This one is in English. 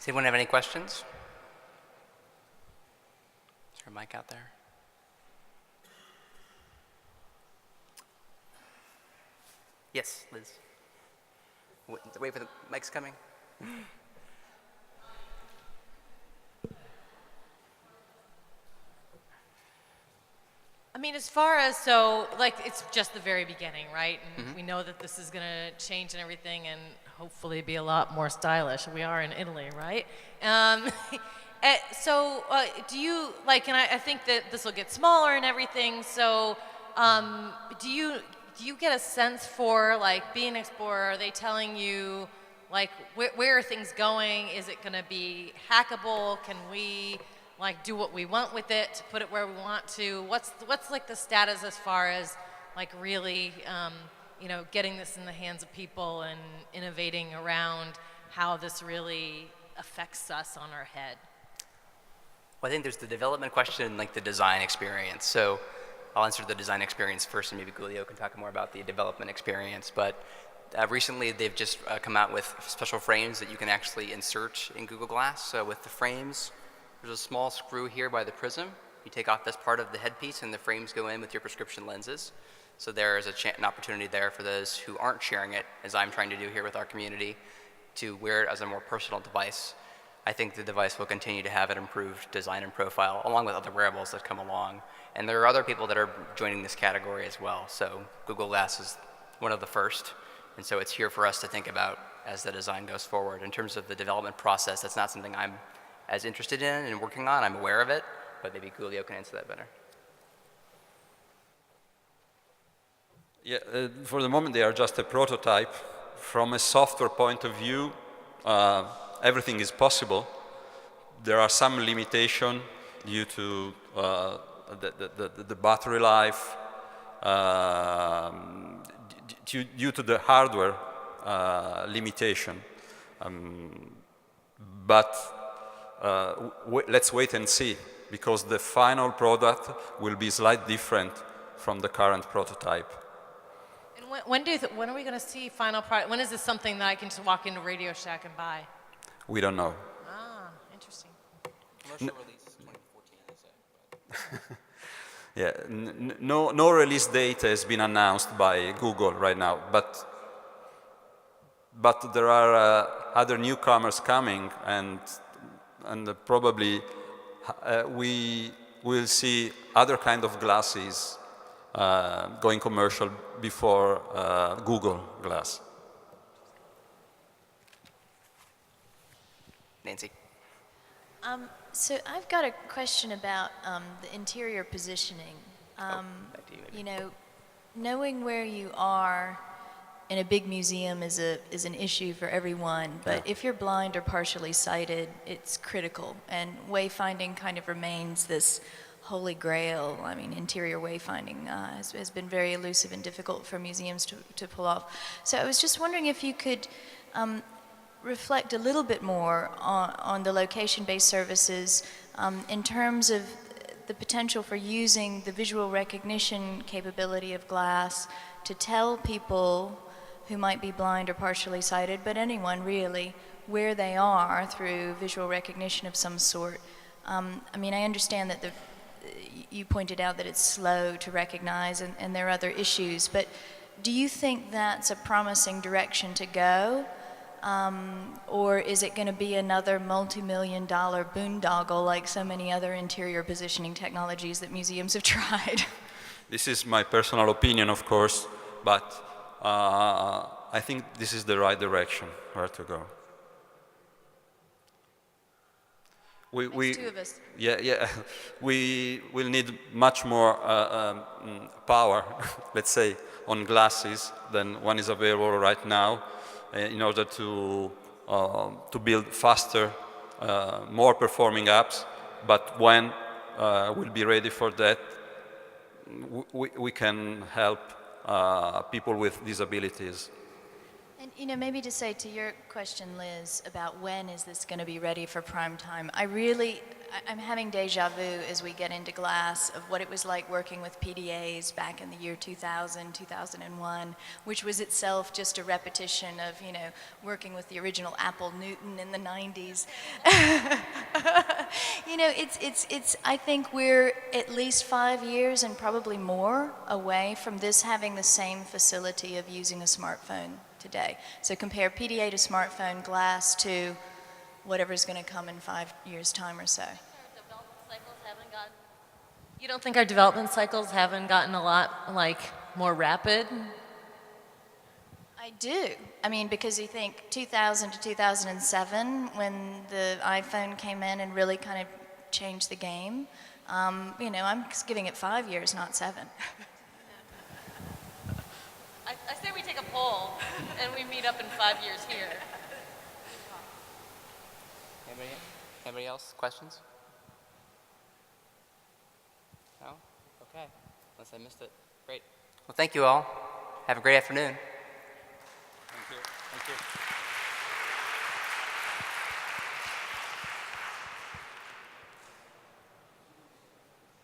Does anyone have any questions? Is there a mic out there? Yes, Liz. Wait for the mic's coming. I mean, as far as, so, like, it's just the very beginning, right? And we know that this is going to change and everything and hopefully be a lot more stylish. We are in Italy, right? So do you, like, and I think that this will get smaller and everything, so do you get a sense for, like, being an explorer, are they telling you, like, where are things going? Is it going to be hackable? Can we, like, do what we want with it, to put it where we want to? What's like the status as far as, like, really, you know, getting this in the hands of people and innovating around how this really affects us on our head? Well, I think there's the development question and like the design experience. So I'll answer the design experience first, and maybe Giulio can talk more about the development experience. But recently, they've just come out with special frames that you can actually insert in Google Glass. So with the frames, there's a small screw here by the prism. You take off this part of the headpiece, and the frames go in with your prescription lenses. So there is an opportunity there for those who aren't sharing it, as I'm trying to do here with our community, to wear it as a more personal device. I think the device will continue to have an improved design and profile, along with other wearables that come along. And there are other people that are joining this category as well. So Google Glass is one of the first. And so it's here for us to think about as the design goes forward. In terms of the development process, that's not something I'm as interested in and working on. I'm aware of it, but maybe Giulio can answer that better. Yeah, for the moment they are just a prototype. From a software point of view, everything is possible. There are some limitations due to the battery life, due to the hardware limitation. But let's wait and see, because the final product will be slightly different from the current prototype. And when are we going to see final product? When is this something that I can just walk into Radio Shack and buy? We don't know. Ah, interesting. Commercial release 2014, I say. Yeah, no release date has been announced by Google right now, but there are other newcomers coming, and probably we will see other kind of glasses going commercial before Google Glass. Nancy. So I've got a question about the interior positioning. Back to you, maybe. You know, knowing where you are in a big museum is an issue for everyone, but if you're blind or partially sighted, it's critical, and wayfinding kind of remains this holy grail. I mean, interior wayfinding has been very elusive and difficult for museums to pull off. So I was just wondering if you could reflect a little bit more on the location-based services in terms of the potential for using the visual recognition capability of glass to tell people who might be blind or partially sighted, but anyone really, where they are through visual recognition of some sort. I mean, I understand that you pointed out that it's slow to recognize and there are other issues, but do you think that's a promising direction to go? Or is it going to be another multi-million-dollar boondoggle like so many other interior positioning technologies that museums have tried? This is my personal opinion, of course, but I think this is the right direction where to go. There's two of us. Yeah. We will need much more power, let's say, on glasses than one is available right now, in order to build faster, more performing apps. But when we'll be ready for that, we can help people with disabilities. And, you know, maybe to say to your question, Liz, about when is this going to be ready for prime time, I really I'm having deja vu as we get into glass of what it was like working with PDAs back in the year 2000, 2001, which was itself just a repetition of, you know, working with the original Apple Newton in the 90s. You know, I think we're at least 5 years and probably more away from this having the same facility of using a smartphone today. So compare PDA to smartphone, glass to whatever's going to come in 5 years' time or so. You don't think our development cycles haven't gotten a lot, like, more rapid? I do. I mean, because you think 2000 to 2007, when the iPhone came in and really kind of changed the game, you know, I'm giving it 5 years, not 7. I say we take a poll and we meet up in 5 years here. Anybody else? Questions? No? Okay. Unless I missed it. Great. Well, thank you all. Have a great afternoon.